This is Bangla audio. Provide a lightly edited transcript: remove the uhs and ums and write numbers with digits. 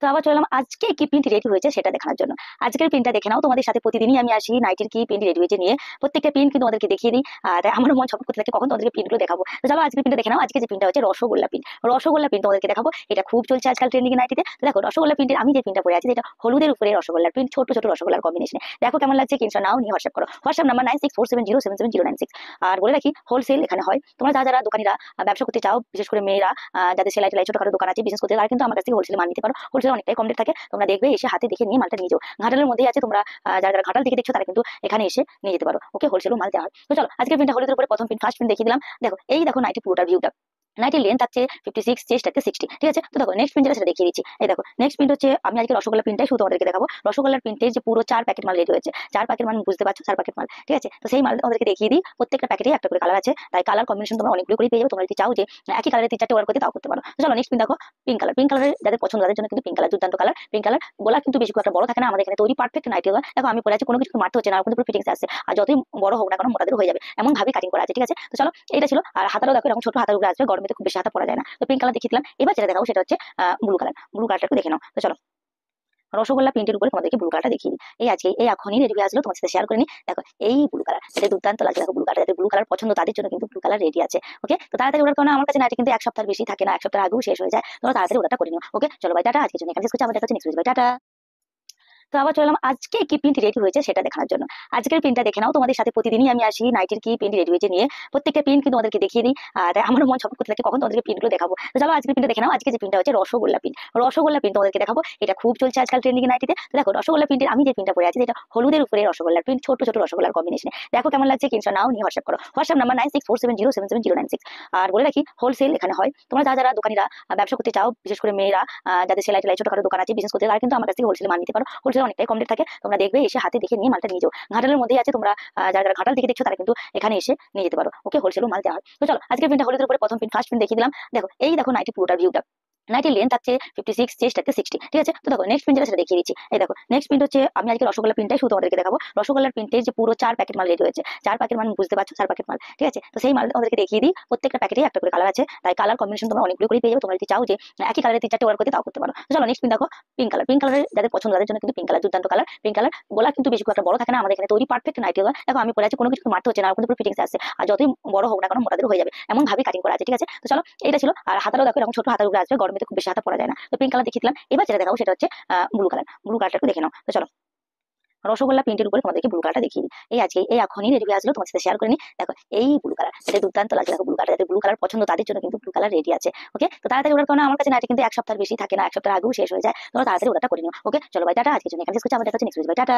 তো আবার চললাম আজকে কি প্রিন্ট রেডি হয়েছে সেটা দেখানোর জন্য। আজকের প্রিন্টটা দেখে নাও, তোমাদের সাথে প্রতিদিনই আমি আসি নাইটের কি প্রিন্ট রেডি হয়েছে নিয়ে, প্রত্যেকটা প্রিন্ট কিন্তু তোমাদেরকে দেখিয়ে দিই। আর আমারও মন ছটফট করতে থাকে কখন তোমাদেরকে প্রিন্টগুলো দেখাবো। তো চলো আজকের প্রিন্টটা দেখে নাও। আজকে যে প্রিন্টটা হচ্ছে রসগোল্লা প্রিন্ট, রসগোল্লা প্রিন্ট তোমাদেরকে দেখাবো। এটা খুব চলছে আজকাল ট্রেন্ডিং নাইটিতে। তো দেখো রসগোল্লা প্রিন্টের আমি যে প্রিন্টটা পরে আছি, যেটা হলুদের উপরে রসগোল্লার প্রিন্ট, ছোট ছোট রসগোল্লার কম্বিনেশনে। দেখো কেমন লাগছে, কিনশো নাও, নিয়ে হোয়াটসঅ্যাপ করো। WhatsApp number 9647077096। আর বলে রাখি হোলসেল এখানে হয়। তোমরা যারা যারা দোকানিরা ব্যবসা করতে চাও, বিশেষ করে মেয়েরা যাদের সেলাই টেলাই ছোটখাটো দোকান আছে বিশেষ করতে, তারা কিন্তু আমার কাছ থেকে হোলসেলে মাল নিতে পারো। হোলসেলে অনেকটাই কম রেট থাকে, তোমরা দেখবে এসে হাতে দেখে নিয়ে মালটা নিয়ে যাও। ঘাটালের মধ্যেই আছে, তোমরা যারা যারা ঘাটাল থেকে দেখছো তারা কিন্তু এখানে এসে নিয়ে যেতে পারো। ওকে, হোলসেলও মাল দেওয়া হয়। তো চলো আজকের প্রিন্টটা হলুদের উপরে প্রথম প্রিন্ট, ফার্স্ট প্রিন্ট দেখিয়ে দিলাম। দেখো এই দেখো নাইটি পুরোটা ভিউটা। নাইটির লেন্থ থাকছে 56, চেস্ট থাকছে 60। ঠিক আছে, তো দেখো নেক্সট প্রিন্ট যেটা সেটা দেখিয়ে দিচ্ছি। এই দেখো নেক্সট প্রিন্ট হচ্ছে, আমি আজকে রসগোল্লা প্রিন্টটাই শুধু তোমাদেরকে দেখাবো। রসগোল্লার প্রিন্টের যে পুরো 4 প্যাকেট মাল রেডি হয়েছে, 4 প্যাকেট মাল বুঝতে পারছো, 4 প্যাকেট মাল। ঠিক আছে, তো সেই মাল তোমাদেরকে দেখিয়ে দিই। প্রত্যেকটা প্যাকেটে একটা করে কালার আছে, তাই কালার কম্বিনেশন তোমরা অনেকগুলো করে পেয়ে যাবে। তোমরা যদি চাও যে একই কালারের 3-4টে অর্ডার করতে, তাও করতে পারো। তো চলো নেক্সট প্রিন্ট দেখো, পিঙ্ক কালার। পিঙ্ক কালারের যাদের পছন্দ তাদের জন্য কিন্তু পিঙ্ক কালার দুর্দান্ত কালার। পিঙ্ক কালার গলা কিন্তু বেশি খুব একটা বড় থাকে না, আমাদের এখানে তৈরি পারফেক্ট নাইটি হয়। দেখো আমি পরে আছি, কোনো কিছু মারতে হচ্ছে না, কিন্তু পুরো ফিটিংস আছে। আর যতই বড় হোক না কেন মোটাদের হয়ে যাবে, এমন ভাবে কাটিং করা আছে। ঠিক আছে, তো চলো এটা ছিল। আর হাতারও দেখো এরকম ছোট হাতার উপরে আসবে, গরমে তো খুব বেশি হাতা পরা যায় না। তো পিঙ্ক কালার দেখিয়ে দিলাম। এবার যেটা দেখাবো সেটা হচ্ছে ব্লু কালার। ব্লু কালারটা একটু দেখে নাও। তো চলো রসগোল্লা প্রিন্টের উপরে তোমাদেরকে ব্লু কালারটা দেখিয়ে দিই। এই আজকে এই এখনই রেডি হয়ে আসলো, তোমার সাথে শেয়ার করে নি। দেখো এই ব্লু কালার, এটা দুর্দান্ত লাগছে। দেখো ব্লু কালার, যাদের ব্লু কালার পছন্দ তাদের জন্য কিন্তু ব্লু কালার রেডি আছে। ওকে, তো তাড়াতাড়ি অর্ডার করো না, আমার কাছে নাইটি কিন্তু এক সপ্তাহ বেশি থাকে না, এক সপ্তাহ আগেও শেষ হয়ে যায়। তোমরা তাড়াতাড়ি অর্ডারটা করে নিও। ওকে চলো ভাই, টাটা। আজকের জন্য এখানে শেষ করছি, আবার দেখা হচ্ছে নেক্সট ভিডিও। টাটা। তো আবার চললাম আজকে কি প্রিন্ট রেডি হয়েছে সেটা দেখানোর জন্য। আজকের প্রিন্টটা দেখে নাও, তোমাদের সাথে প্রতিদিনই আমি আসি নাইটের কি প্রিন্ট রেডি হয়েছে নিয়ে, প্রত্যেকটা প্রিন্ট কিন্তু তোমাদেরকে দেখিয়ে দিই। আর আমারও মন ছটফট করতে থাকে কখন তোমাদেরকে প্রিন্টগুলো দেখাবো। তো চলো আজকের প্রিন্টটা দেখে নাও। আজকে যে প্রিন্টটা হচ্ছে রসগোল্লা প্রিন্ট, রসগোল্লা প্রিন্ট তোমাদেরকে দেখাবো। এটা খুব চলছে আজকাল ট্রেন্ডিং নাইটিতে। তো দেখো রসগোল্লা প্রিন্টের আমি যে প্রিন্টটা পরে আছি, যেটা হলুদের উপরে রসগোল্লার প্রিন্ট, ছোট ছোট রসগোল্লার কম্বিনেশনে। দেখো কেমন লাগছে, কিনশো নাও, নিয়ে হোয়াটসঅ্যাপ করো। WhatsApp number 9647077096। আর বলে রাখি হোলসেল এখানে হয়। তোমরা যারা যারা দোকানিরা ব্যবসা করতে চাও, বিশেষ করে মেয়েরা যাদের সেলাই টেলাই ছোটখাটো দোকান আছে বিশেষ করতে, তারা কিন্তু আমার কাছ থেকে হোলসেলে মাল নিতে পারো। হোলসেলে অনেকটাই কম রেট থাকে, তোমরা দেখবে এসে হাতে দেখে নিয়ে মালটা নিয়ে যাও। ঘাটালের মধ্যেই আছে, তোমরা যারা যারা ঘাটাল থেকে দেখছো তারা কিন্তু এখানে এসে নিয়ে যেতে পারো। ওকে, হোলসেলও মাল দেওয়া হয়। তো চলো আজকের প্রিন্টটা হলুদের উপরে প্রথম প্রিন্ট, ফার্স্ট প্রিন্ট দেখিয়ে দিলাম। দেখো এই দেখো নাইটি পুরোটা ভিউটা। নাইটির লেন্থ থাকছে 56, চেস্ট থাকছে 60। ঠিক আছে, তো দেখো নেক্সট প্রিন্ট যেটা সেটা দেখিয়ে দিচ্ছি। এই দেখো নেক্সট প্রিন্ট হচ্ছে, আমি আজকে রসগোল্লা প্রিন্টটাই শুধু তোমাদেরকে দেখাবো। রসগোল্লার প্রিন্টের যে পুরো 4 প্যাকেট মাল রেডি হয়েছে, 4 প্যাকেট মাল বুঝতে পারছো, 4 প্যাকেট মাল। ঠিক আছে, তো সেই মাল তোমাদেরকে দেখিয়ে দিই। প্রত্যেকটা প্যাকেটে একটা করে কালার আছে, তাই কালার কম্বিনেশন তোমরা অনেকগুলো করে পেয়ে যাবে। তোমরা যদি চাও যে একই কালারের 3-4টে অর্ডার করতে, তাও করতে পারো। তো চলো নেক্সট প্রিন্ট দেখো, পিঙ্ক কালার। পিঙ্ক কালারের যাদের পছন্দ তাদের জন্য কিন্তু পিঙ্ক কালার দুর্দান্ত কালার। পিঙ্ক কালার গলা কিন্তু বেশি খুব একটা বড় থাকে না, আমাদের এখানে তৈরি পারফেক্ট নাইটি হয়। দেখো আমি পরে আছি, কোনো কিছু মারতে হচ্ছে না, কিন্তু পুরো ফিটিংস আছে। আর যতই বড় হোক না কেন মোটাদের হয়ে যাবে, এমন ভাবে কাটিং করা আছে। ঠিক আছে, তো চলো এটা ছিল। আর হাতারও দেখো এরকম ছোট হাতার উপরে আসবে, গরমে তো খুব বেশি হাতা পরা যায় না। তো পিঙ্ক কালার দেখিয়ে দিলাম। এবার যেটা দেখাবো সেটা হচ্ছে ব্লু কালার। ব্লু কালারটা একটু দেখে নাও। তো চলো রসগোল্লা প্রিন্টের উপরে তোমাদেরকে ব্লু কালারটা দেখিয়ে দিই। এই আজকে এই এখনই রেডি হয়ে আসলো, তোমার সাথে শেয়ার করে নি। দেখো এই ব্লু কালার, এটা দুর্দান্ত লাগছে। দেখো ব্লু কালার, যাদের ব্লু কালার পছন্দ তাদের জন্য কিন্তু ব্লু কালার রেডি আছে। ওকে, তো তাড়াতাড়ি অর্ডার করো না, আমার কাছে নাইটি কিন্তু এক সপ্তাহ বেশি থাকে না, এক সপ্তাহ আগেও শেষ হয়ে যায়। তোমরা তাড়াতাড়ি অর্ডারটা করে নিও। ওকে চলো ভাই, টাটা। আজকের জন্য এখানে শেষ করছি, আবার দেখা হচ্ছে নেক্সট ভিডিও। টাটা।